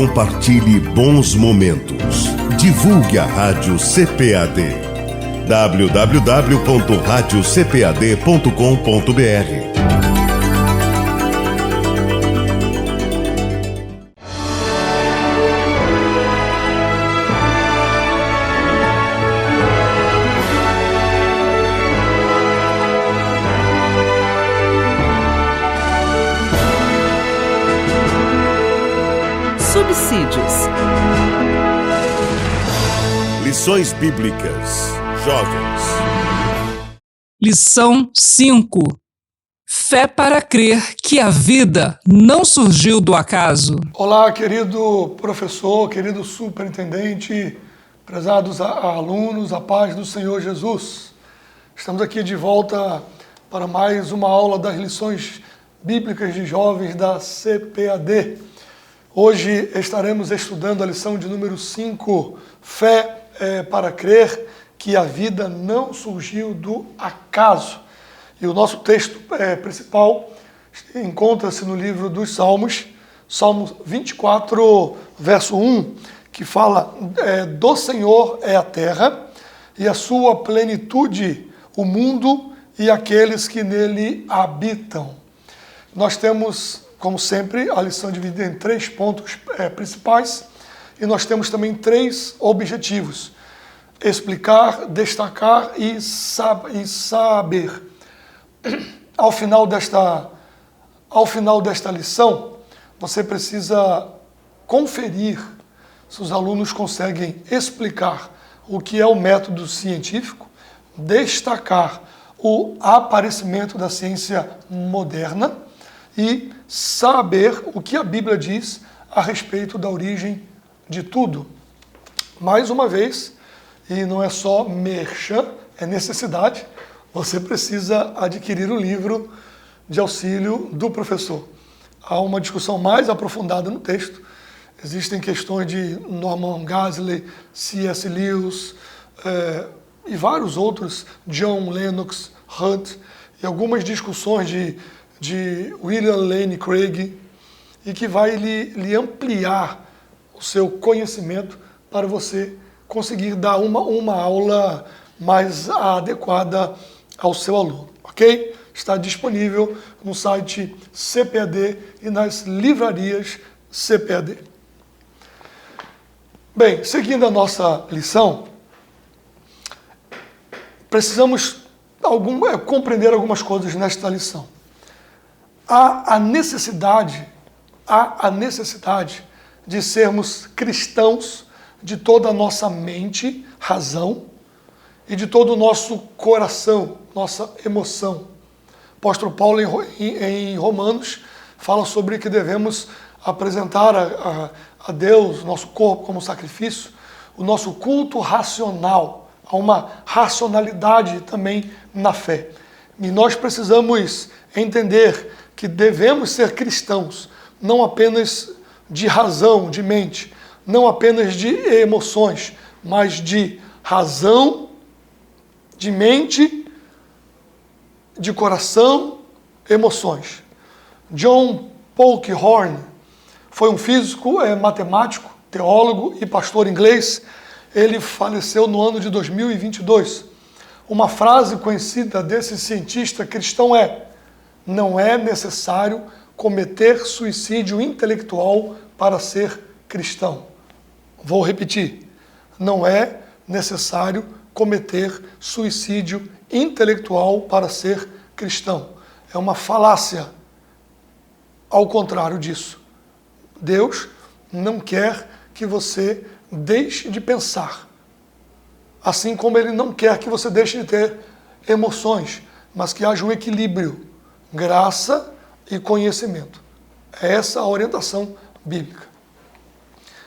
compartilhe bons momentos. Divulgue a Rádio CPAD. www.radiocpad.com.br. Subsídios. Lições Bíblicas. Jovens. Lição 5. Fé para crer que a vida não surgiu do acaso. Olá, querido professor, querido superintendente, prezados alunos, a paz do Senhor Jesus. Estamos aqui de volta para mais uma aula das lições bíblicas de jovens da CPAD. Hoje estaremos estudando a lição de número 5, Fé para crer que a vida não surgiu do acaso. E o nosso texto principal encontra-se no livro dos Salmos, Salmo 24, verso 1, que fala: do Senhor é a terra e a sua plenitude, o mundo e aqueles que nele habitam. Nós temos, como sempre, a lição dividida em 3 pontos principais e nós temos também 3 objetivos: explicar, destacar e saber. Ao final desta lição, você precisa conferir se os alunos conseguem explicar o que é o método científico, destacar o aparecimento da ciência moderna e saber o que a Bíblia diz a respeito da origem de tudo. Mais uma vez, e não é só merchan, é necessidade, você precisa adquirir o livro de auxílio do professor. Há uma discussão mais aprofundada no texto. Existem questões de Norman Geisler, C.S. Lewis e vários outros, John Lennox Hunt, e algumas discussões de William Lane Craig, e que vai lhe ampliar o seu conhecimento para você conseguir dar uma aula mais adequada ao seu aluno, ok? Está disponível no site CPAD e nas livrarias CPAD. Bem, seguindo a nossa lição, precisamos compreender algumas coisas nesta lição. Há a necessidade de sermos cristãos de toda a nossa mente, razão, e de todo o nosso coração, nossa emoção. O apóstolo Paulo, em Romanos, fala sobre que devemos apresentar a Deus, nosso corpo como sacrifício, o nosso culto racional. Há uma racionalidade também na fé. E nós precisamos entender que devemos ser cristãos, não apenas de razão, de mente, não apenas de emoções, mas de razão, de mente, de coração, emoções. John Polkinghorne foi um físico, matemático, teólogo e pastor inglês. Ele faleceu no ano de 2022. Uma frase conhecida desse cientista cristão é: não é necessário cometer suicídio intelectual para ser cristão. Vou repetir. Não é necessário cometer suicídio intelectual para ser cristão. É uma falácia. Ao contrário disso, Deus não quer que você deixe de pensar. Assim como Ele não quer que você deixe de ter emoções, mas que haja um equilíbrio, graça e conhecimento. É essa a orientação bíblica.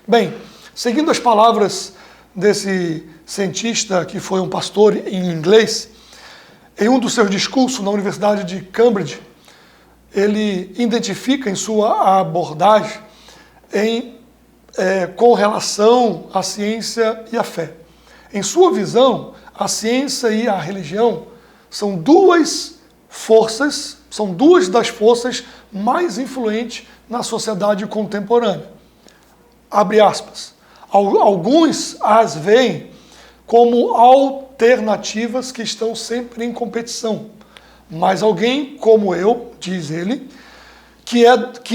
Bem, seguindo as palavras desse cientista que foi um pastor em inglês, em um dos seus discursos na Universidade de Cambridge, ele identifica em sua abordagem com relação à ciência e à fé. Em sua visão, a ciência e a religião são duas das forças mais influentes na sociedade contemporânea. abre aspas. Alguns as veem como alternativas que estão sempre em competição. Mas alguém como eu, diz ele, que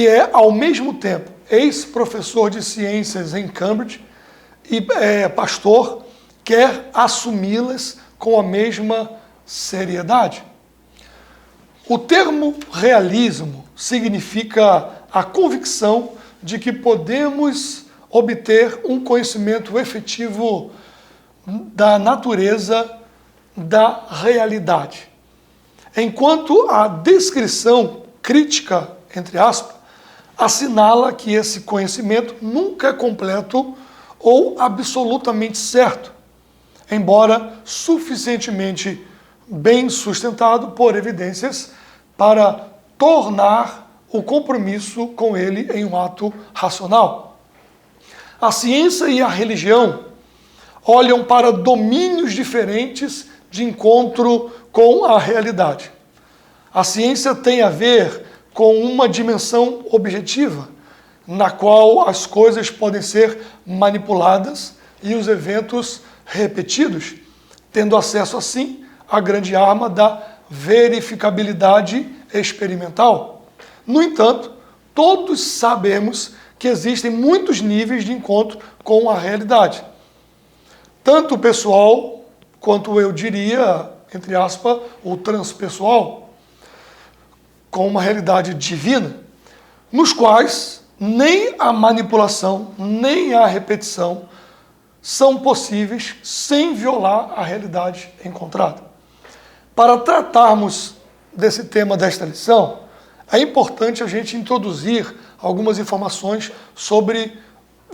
é ao mesmo tempo ex-professor de ciências em Cambridge e pastor, quer assumi-las com a mesma seriedade. O termo realismo significa a convicção de que podemos obter um conhecimento efetivo da natureza da realidade. Enquanto a descrição crítica, entre aspas, assinala que esse conhecimento nunca é completo ou absolutamente certo, embora suficientemente bem sustentado por evidências para tornar o compromisso com ele em um ato racional. A ciência e a religião olham para domínios diferentes de encontro com a realidade. A ciência tem a ver com uma dimensão objetiva, na qual as coisas podem ser manipuladas e os eventos repetidos, tendo acesso, assim, à grande arma da verificabilidade experimental. No entanto, todos sabemos que existem muitos níveis de encontro com a realidade. Tanto o pessoal, quanto eu diria, entre aspas, o transpessoal, com uma realidade divina, nos quais nem a manipulação, nem a repetição são possíveis sem violar a realidade encontrada. Para tratarmos desse tema desta lição, é importante a gente introduzir algumas informações sobre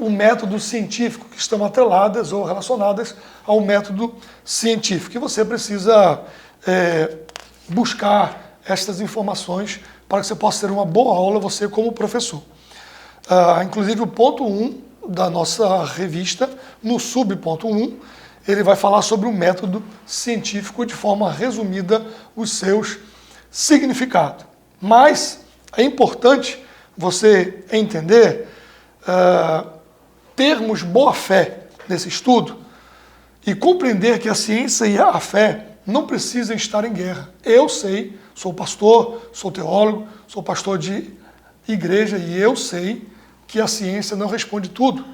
o método científico, que estão atreladas ou relacionadas ao método científico. E você precisa buscar estas informações para que você possa ter uma boa aula, você como professor. Inclusive o ponto 1 da nossa revista, no subponto 1, ele vai falar sobre o método científico de forma resumida, os seus significados. Mas é importante você entender termos boa fé nesse estudo e compreender que a ciência e a fé não precisam estar em guerra. Eu sei, sou pastor, sou teólogo, sou pastor de igreja e eu sei que a ciência não responde tudo.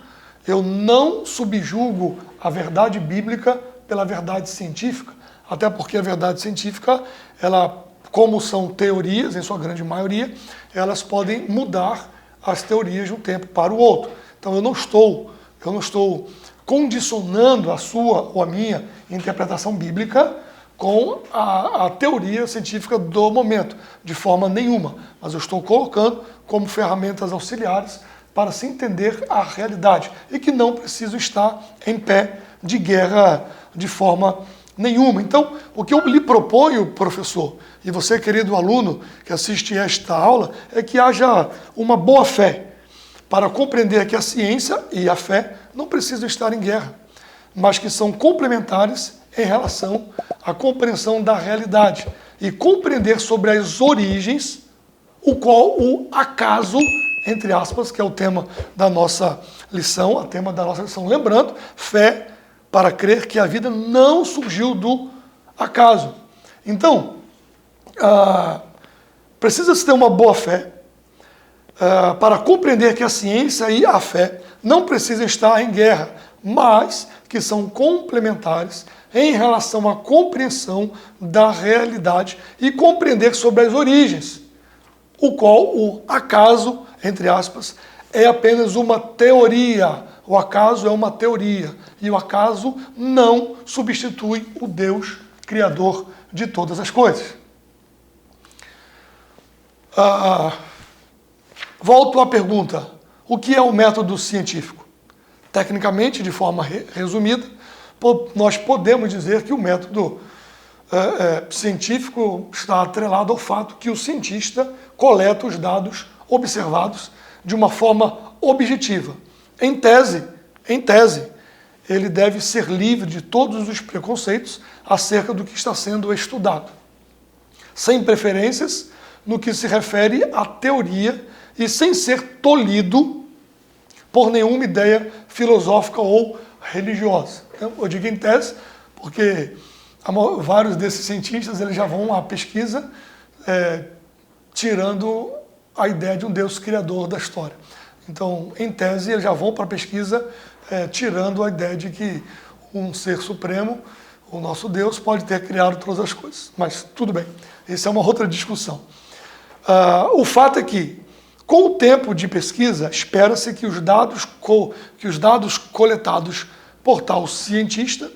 Eu não subjugo a verdade bíblica pela verdade científica, até porque a verdade científica, ela, como são teorias, em sua grande maioria, elas podem mudar as teorias de um tempo para o outro. Então eu não estou condicionando a sua ou a minha interpretação bíblica com a teoria científica do momento, de forma nenhuma. Mas eu estou colocando como ferramentas auxiliares para se entender a realidade e que não precisam estar em pé de guerra de forma nenhuma. Então, o que eu lhe proponho, professor, e você, querido aluno que assiste esta aula, é que haja uma boa fé para compreender que a ciência e a fé não precisam estar em guerra, mas que são complementares em relação à compreensão da realidade e compreender sobre as origens, o qual o acaso, entre aspas, que é o tema da nossa lição, o tema da nossa lição. Lembrando, fé para crer que a vida não surgiu do acaso. Então, precisa-se ter uma boa fé para compreender que a ciência e a fé não precisam estar em guerra, mas que são complementares em relação à compreensão da realidade e compreender sobre as origens, o qual o acaso, entre aspas, é apenas uma teoria. O acaso é uma teoria e o acaso não substitui o Deus criador de todas as coisas. Volto à pergunta, o que é o método científico? Tecnicamente, de forma resumida, nós podemos dizer que o método científico está atrelado ao fato que o cientista coleta os dados observados de uma forma objetiva. Em tese, ele deve ser livre de todos os preconceitos acerca do que está sendo estudado, sem preferências no que se refere à teoria e sem ser tolhido por nenhuma ideia filosófica ou religiosa. Então, eu digo em tese, porque vários desses cientistas eles já vão à pesquisa tirando a ideia de um Deus criador da história. Então, em tese, eles já vão para a pesquisa tirando a ideia de que um ser supremo, o nosso Deus, pode ter criado todas as coisas. Mas tudo bem, essa é uma outra discussão. O fato é que, com o tempo de pesquisa, espera-se que os dados coletados por tal cientista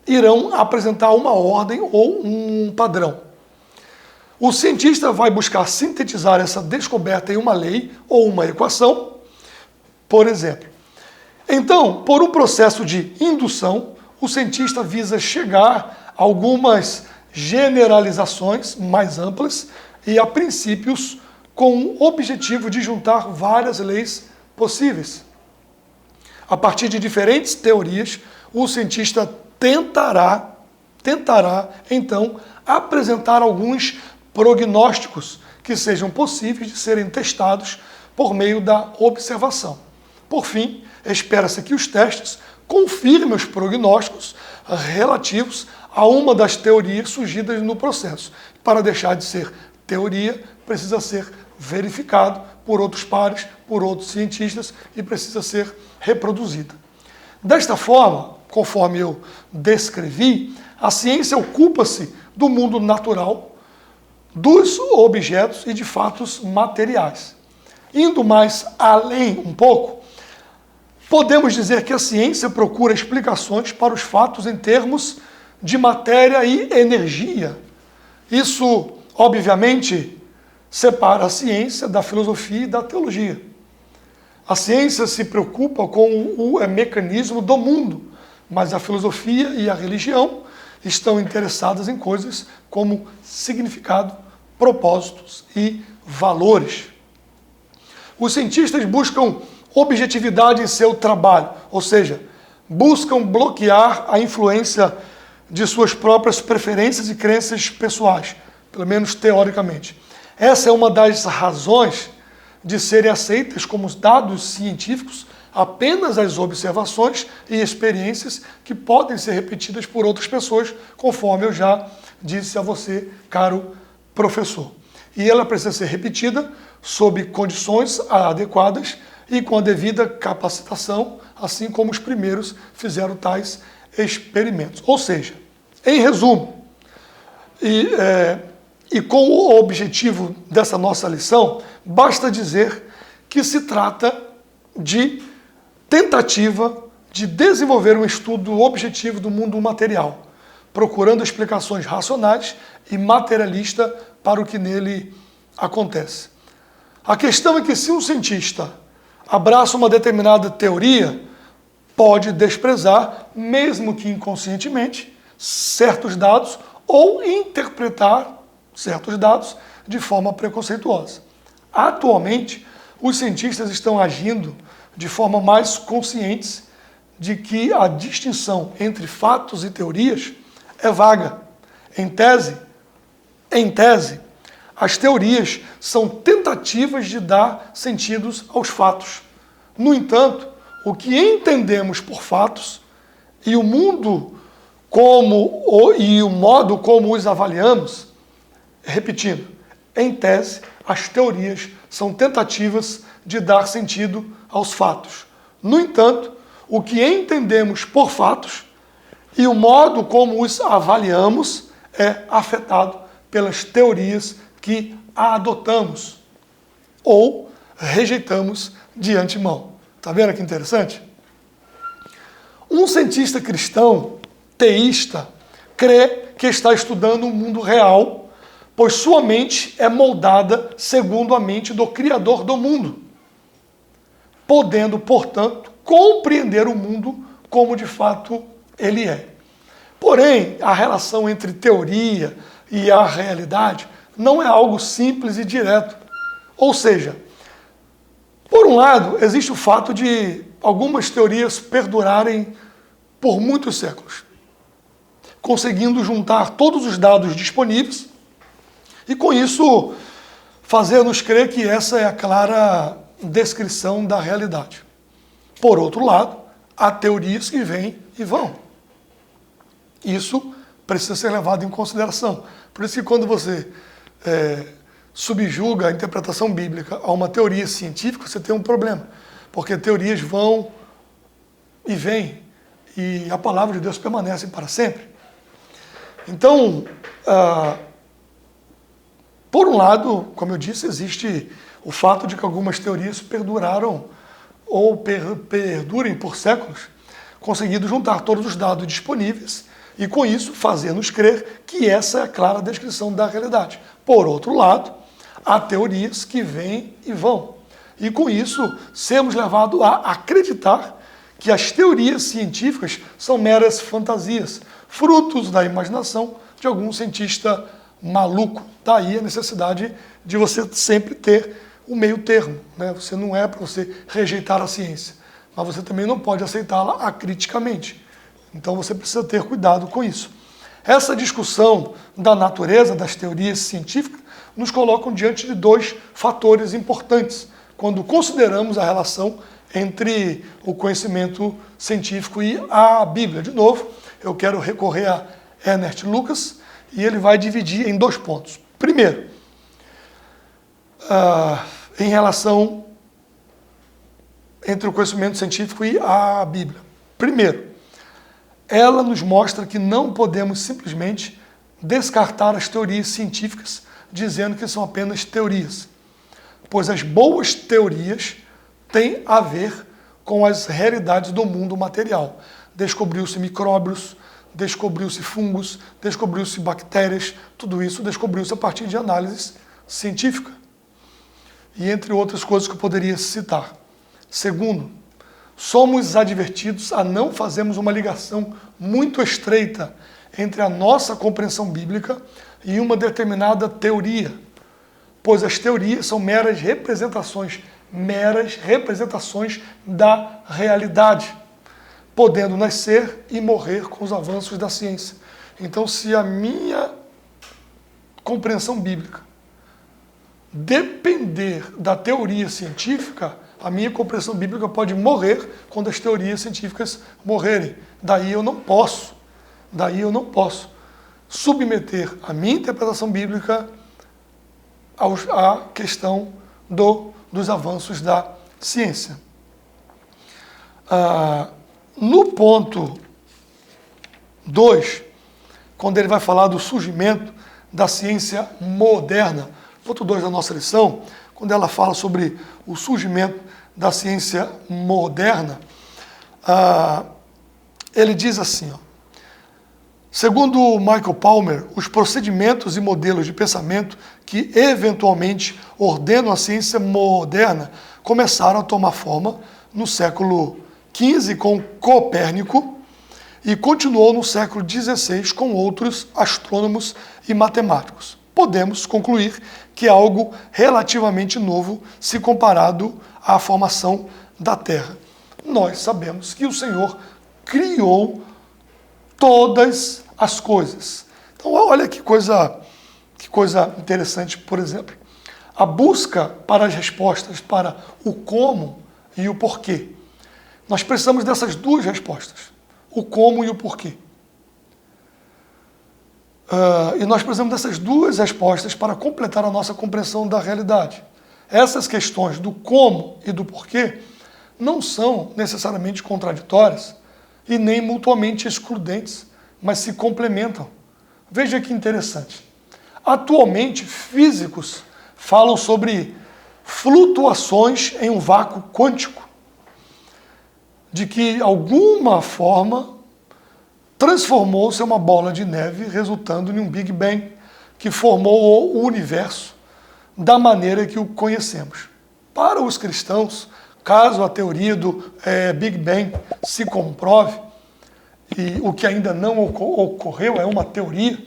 irão apresentar uma ordem ou um padrão. O cientista vai buscar sintetizar essa descoberta em uma lei ou uma equação, por exemplo. Então, por um processo de indução, o cientista visa chegar a algumas generalizações mais amplas e a princípios com o objetivo de juntar várias leis possíveis. A partir de diferentes teorias, o cientista tentará então, apresentar alguns prognósticos que sejam possíveis de serem testados por meio da observação. Por fim, espera-se que os testes confirmem os prognósticos relativos a uma das teorias surgidas no processo. Para deixar de ser teoria, precisa ser verificado por outros pares, por outros cientistas e precisa ser reproduzida. Desta forma, conforme eu descrevi, a ciência ocupa-se do mundo natural, dos objetos e de fatos materiais. Indo mais além um pouco, podemos dizer que a ciência procura explicações para os fatos em termos de matéria e energia. Isso, obviamente, separa a ciência da filosofia e da teologia. A ciência se preocupa com o mecanismo do mundo, mas a filosofia e a religião estão interessadas em coisas como significado, propósitos e valores. Os cientistas buscam objetividade em seu trabalho, ou seja, buscam bloquear a influência de suas próprias preferências e crenças pessoais, pelo menos teoricamente. Essa é uma das razões de serem aceitas como dados científicos apenas as observações e experiências que podem ser repetidas por outras pessoas, conforme eu já disse a você, caro professor. E ela precisa ser repetida sob condições adequadas e com a devida capacitação, assim como os primeiros fizeram tais experimentos. Ou seja, em resumo, e com o objetivo dessa nossa lição, basta dizer que se trata de tentativa de desenvolver um estudo objetivo do mundo material, procurando explicações racionais e materialistas para o que nele acontece. A questão é que se um cientista abraça uma determinada teoria, pode desprezar, mesmo que inconscientemente, certos dados ou interpretar certos dados de forma preconceituosa. Atualmente, os cientistas estão agindo de forma mais consciente de que a distinção entre fatos e teorias é vaga. Em tese, as teorias são tentativas de dar sentidos aos fatos. No entanto, o que entendemos por fatos e o mundo e o modo como os avaliamos, repetindo, em tese, as teorias são tentativas de dar sentido aos fatos. No entanto, o que entendemos por fatos e o modo como os avaliamos é afetado pelas teorias que adotamos ou rejeitamos de antemão. Está vendo que interessante? Um cientista cristão, teísta, crê que está estudando o mundo real, pois sua mente é moldada segundo a mente do Criador do mundo, podendo, portanto, compreender o mundo como de fato ele é. Porém, a relação entre teoria e a realidade não é algo simples e direto. Ou seja, por um lado, existe o fato de algumas teorias perdurarem por muitos séculos, conseguindo juntar todos os dados disponíveis e, com isso, fazer-nos crer que essa é a clara descrição da realidade. Por outro lado, há teorias que vêm e vão. Isso precisa ser levado em consideração. Por isso que quando você subjuga a interpretação bíblica a uma teoria científica, você tem um problema. Porque teorias vão e vêm, e a palavra de Deus permanece para sempre. Então, por um lado, como eu disse, existe o fato de que algumas teorias perduraram ou perdurem por séculos, conseguindo juntar todos os dados disponíveis e, com isso, fazer-nos crer que essa é a clara descrição da realidade. Por outro lado, há teorias que vêm e vão. E, com isso, sermos levados a acreditar que as teorias científicas são meras fantasias, frutos da imaginação de algum cientista maluco. Daí a necessidade de você sempre ter o meio termo, né? Você não é para você rejeitar a ciência, mas você também não pode aceitá-la acriticamente. Então você precisa ter cuidado com isso. Essa discussão da natureza das teorias científicas nos colocam diante de dois fatores importantes quando consideramos a relação entre o conhecimento científico e a Bíblia. De novo, eu quero recorrer a Ernest Lucas e ele vai dividir em 2 pontos. Primeiro, em relação entre o conhecimento científico e a Bíblia. Primeiro, ela nos mostra que não podemos simplesmente descartar as teorias científicas dizendo que são apenas teorias, pois as boas teorias têm a ver com as realidades do mundo material. Descobriu-se micróbios, descobriu-se fungos, descobriu-se bactérias, tudo isso descobriu-se a partir de análise científica. E entre outras coisas que eu poderia citar. Segundo, somos advertidos a não fazermos uma ligação muito estreita entre a nossa compreensão bíblica e uma determinada teoria, pois as teorias são meras representações da realidade, podendo nascer e morrer com os avanços da ciência. Então, se a minha compreensão bíblica depender da teoria científica, a minha compreensão bíblica pode morrer quando as teorias científicas morrerem. Daí eu não posso submeter a minha interpretação bíblica à questão dos avanços da ciência. No ponto 2, quando ele vai falar do surgimento da ciência moderna, ponto 2 da nossa lição, quando ela fala sobre o surgimento da ciência moderna, ele diz assim, segundo Michael Palmer, os procedimentos e modelos de pensamento que eventualmente ordenam a ciência moderna começaram a tomar forma no século XV com Copérnico e continuou no século XVI com outros astrônomos e matemáticos. Podemos concluir que é algo relativamente novo se comparado à formação da Terra. Nós sabemos que o Senhor criou todas as coisas. Então, olha que coisa interessante, por exemplo. A busca para as respostas para o como e o porquê. Nós precisamos dessas 2 respostas, o como e o porquê. E nós precisamos dessas 2 respostas para completar a nossa compreensão da realidade. Essas questões do como e do porquê não são necessariamente contraditórias e nem mutuamente excludentes, mas se complementam. Veja que interessante. Atualmente, físicos falam sobre flutuações em um vácuo quântico, de que, alguma forma, transformou-se em uma bola de neve, resultando em um Big Bang, que formou o universo da maneira que o conhecemos. Para os cristãos, caso a teoria do Big Bang se comprove, e o que ainda não ocorreu é uma teoria,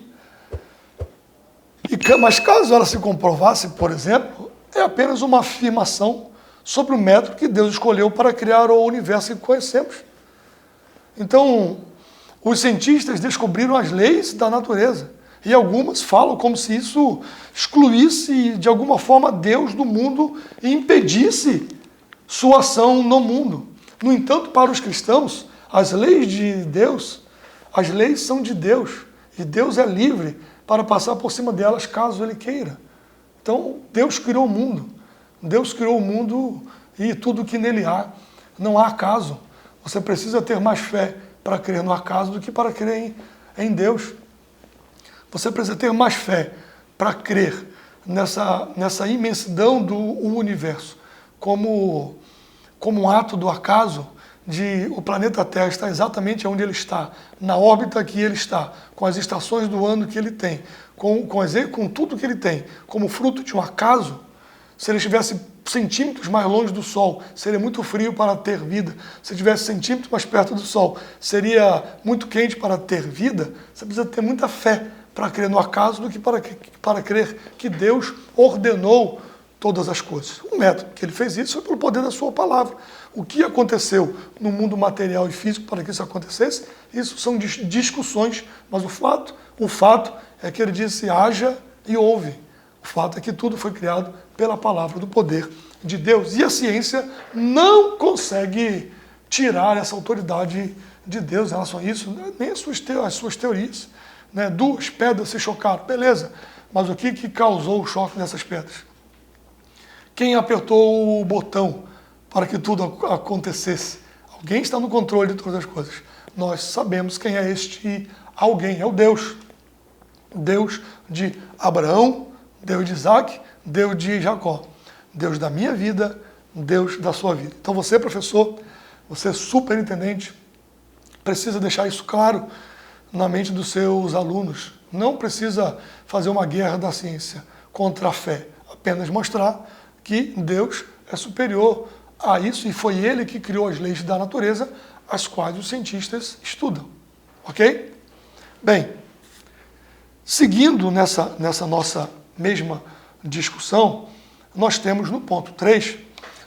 mas caso ela se comprovasse, por exemplo, é apenas uma afirmação sobre o método que Deus escolheu para criar o universo que conhecemos. Então, os cientistas descobriram as leis da natureza, e algumas falam como se isso excluísse, de alguma forma, Deus do mundo e impedisse sua ação no mundo. No entanto, para os cristãos, as leis de Deus, as leis são de Deus, e Deus é livre para passar por cima delas caso Ele queira. Então, Deus criou o mundo. Deus criou o mundo e tudo que nele há. Não há acaso. Você precisa ter mais fé para crer no acaso do que para crer em Deus. Você precisa ter mais fé para crer nessa imensidão do universo, como um ato do acaso de o planeta Terra estar exatamente onde ele está, na órbita que ele está, com as estações do ano que ele tem, com tudo que ele tem, como fruto de um acaso. Se ele estivesse centímetros mais longe do Sol, seria muito frio para ter vida. Se estivesse centímetros mais perto do Sol, seria muito quente para ter vida. Você precisa ter muita fé para crer no acaso do que para crer que Deus ordenou todas as coisas. O método que ele fez isso foi pelo poder da sua palavra. O que aconteceu no mundo material e físico para que isso acontecesse, isso são discussões, mas o fato é que ele disse haja e houve. O fato é que tudo foi criado pela palavra do poder de Deus. E a ciência não consegue tirar essa autoridade de Deus em relação a isso, nem as suas teorias. Né? 2 pedras se chocaram, beleza. Mas o que causou o choque dessas pedras? Quem apertou o botão para que tudo acontecesse? Alguém está no controle de todas as coisas. Nós sabemos quem é este alguém, é o Deus. Deus de Abraão, Deus de Isaac, Deus de Jacó. Deus da minha vida, Deus da sua vida. Então você, professor, você superintendente, precisa deixar isso claro na mente dos seus alunos. Não precisa fazer uma guerra da ciência contra a fé. Apenas mostrar que Deus é superior a isso e foi Ele que criou as leis da natureza, as quais os cientistas estudam. Ok? Bem, seguindo nessa nossa mesma discussão, nós temos no ponto 3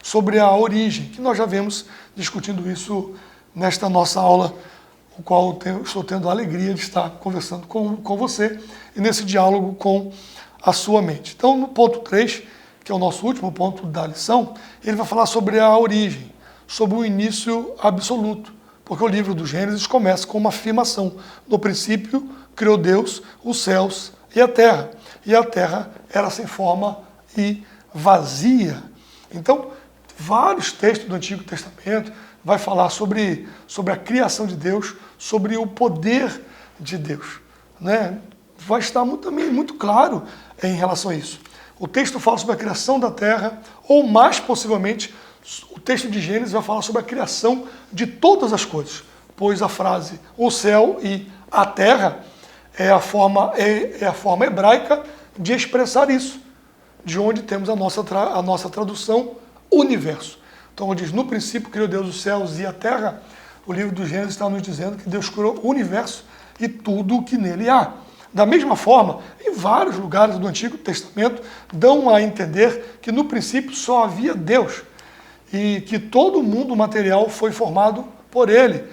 sobre a origem, que nós já vemos discutindo isso nesta nossa aula, o qual estou tendo a alegria de estar conversando com você e nesse diálogo com a sua mente. Então, no ponto 3, que é o nosso último ponto da lição, ele vai falar sobre a origem, sobre o início absoluto, porque o livro do Gênesis começa com uma afirmação. No princípio, criou Deus os céus e a terra era sem forma e vazia. Então, vários textos do Antigo Testamento vai falar sobre a criação de Deus, sobre o poder de Deus. Né? Vai estar também muito claro em relação a isso. O texto fala sobre a criação da terra, ou mais possivelmente, o texto de Gênesis vai falar sobre a criação de todas as coisas, pois a frase o céu e a terra é a forma hebraica de expressar isso, de onde temos a nossa tradução universo. Então, diz, no princípio criou Deus os céus e a terra. O livro do Gênesis está nos dizendo que Deus criou o universo e tudo o que nele há. Da mesma forma, em vários lugares do Antigo Testamento, dão a entender que no princípio só havia Deus e que todo o mundo material foi formado por Ele,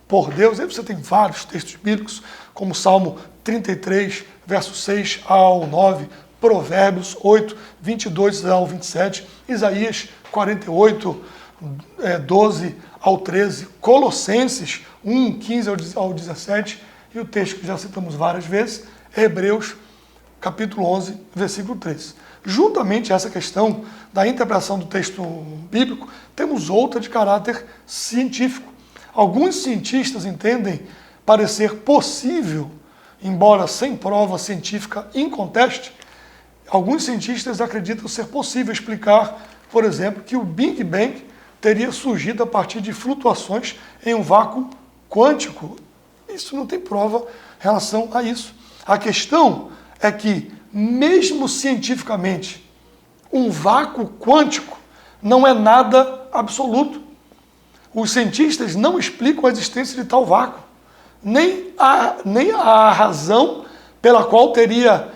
por Deus. Aí você tem vários textos bíblicos, como Salmo 33, versos 6 ao 9, Provérbios 8, 22 ao 27, Isaías 48, 12 ao 13, Colossenses 1, 15 ao 17, e o texto que já citamos várias vezes, Hebreus capítulo 11, versículo 3. Juntamente a essa questão da interpretação do texto bíblico, temos outra de caráter científico. Alguns cientistas entendem parecer possível, embora sem prova científica inconteste, alguns cientistas acreditam ser possível explicar, por exemplo, que o Big Bang teria surgido a partir de flutuações em um vácuo quântico. Isso não tem prova em relação a isso. A questão é que, mesmo cientificamente, um vácuo quântico não é nada absoluto. Os cientistas não explicam a existência de tal vácuo, nem a razão pela qual teria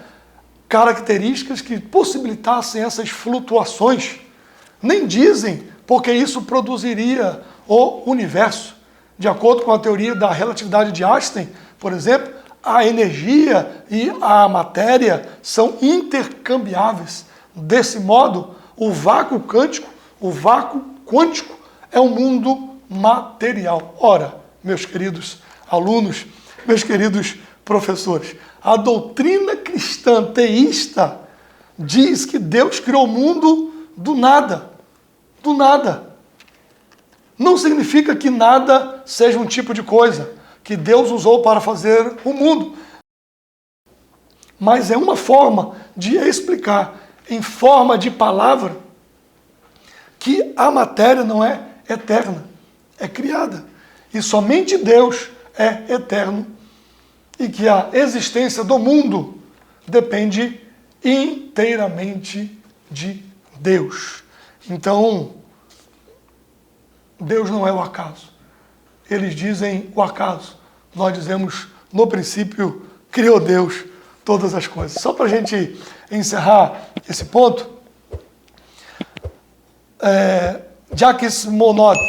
características que possibilitassem essas flutuações. Nem dizem porque isso produziria o universo. De acordo com a teoria da relatividade de Einstein, por exemplo, a energia e a matéria são intercambiáveis. Desse modo, o vácuo quântico O vácuo quântico é um mundo material. Ora, meus queridos alunos, meus queridos professores, a doutrina cristã teísta diz que Deus criou o mundo do nada. Do nada. Não significa que nada seja um tipo de coisa que Deus usou para fazer o mundo. Mas é uma forma de explicar, em forma de palavra, que a matéria não é eterna, é criada. E somente Deus é eterno e que a existência do mundo depende inteiramente de Deus. Então, Deus não é o acaso. Eles dizem o acaso. Nós dizemos, no princípio, criou Deus todas as coisas. Só para a gente encerrar esse ponto, Jacques Monod,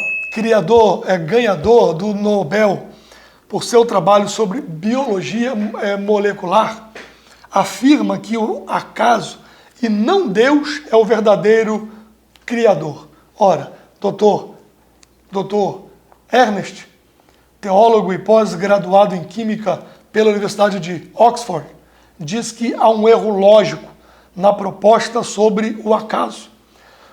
ganhador do Nobel por seu trabalho sobre biologia molecular, afirma que o acaso e não Deus é o verdadeiro criador. Ora, doutor Ernest, teólogo e pós-graduado em Química pela Universidade de Oxford, diz que há um erro lógico na proposta sobre o acaso,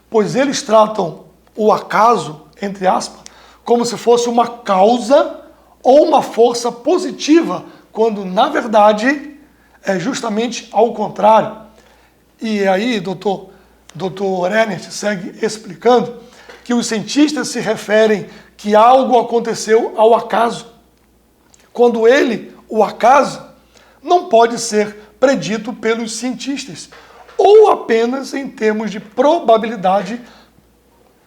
pois eles tratam o acaso, entre aspas, como se fosse uma causa ou uma força positiva, quando, na verdade, é justamente ao contrário. E aí, doutor Ernest segue explicando que os cientistas se referem que algo aconteceu ao acaso, quando o acaso, não pode ser predito pelos cientistas, ou apenas em termos de probabilidade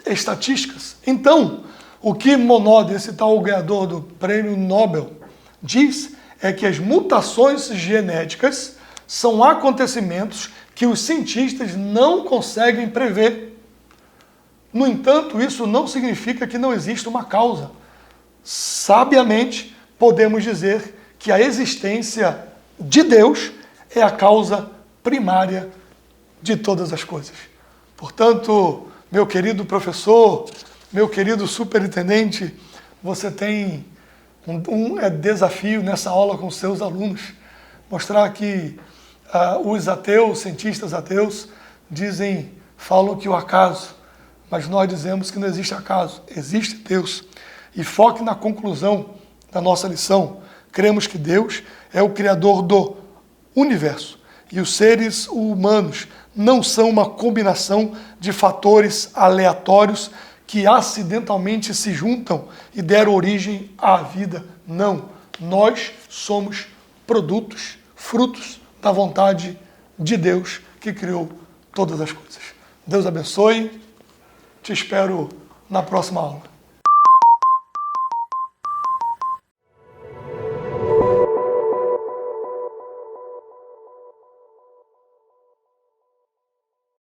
estatísticas. Então, o que Monod, esse tal ganhador do prêmio Nobel, diz é que as mutações genéticas são acontecimentos que os cientistas não conseguem prever. No entanto, isso não significa que não exista uma causa. Sabiamente, podemos dizer que a existência de Deus é a causa primária de todas as coisas. Portanto, meu querido professor, meu querido superintendente, você tem um desafio nessa aula com seus alunos, mostrar que os ateus, cientistas ateus, falam que o acaso, mas nós dizemos que não existe acaso, existe Deus. E foque na conclusão da nossa lição. Cremos que Deus é o Criador do universo e os seres humanos não são uma combinação de fatores aleatórios que acidentalmente se juntam e deram origem à vida. Não, nós somos produtos, frutos da vontade de Deus que criou todas as coisas. Deus abençoe, te espero na próxima aula.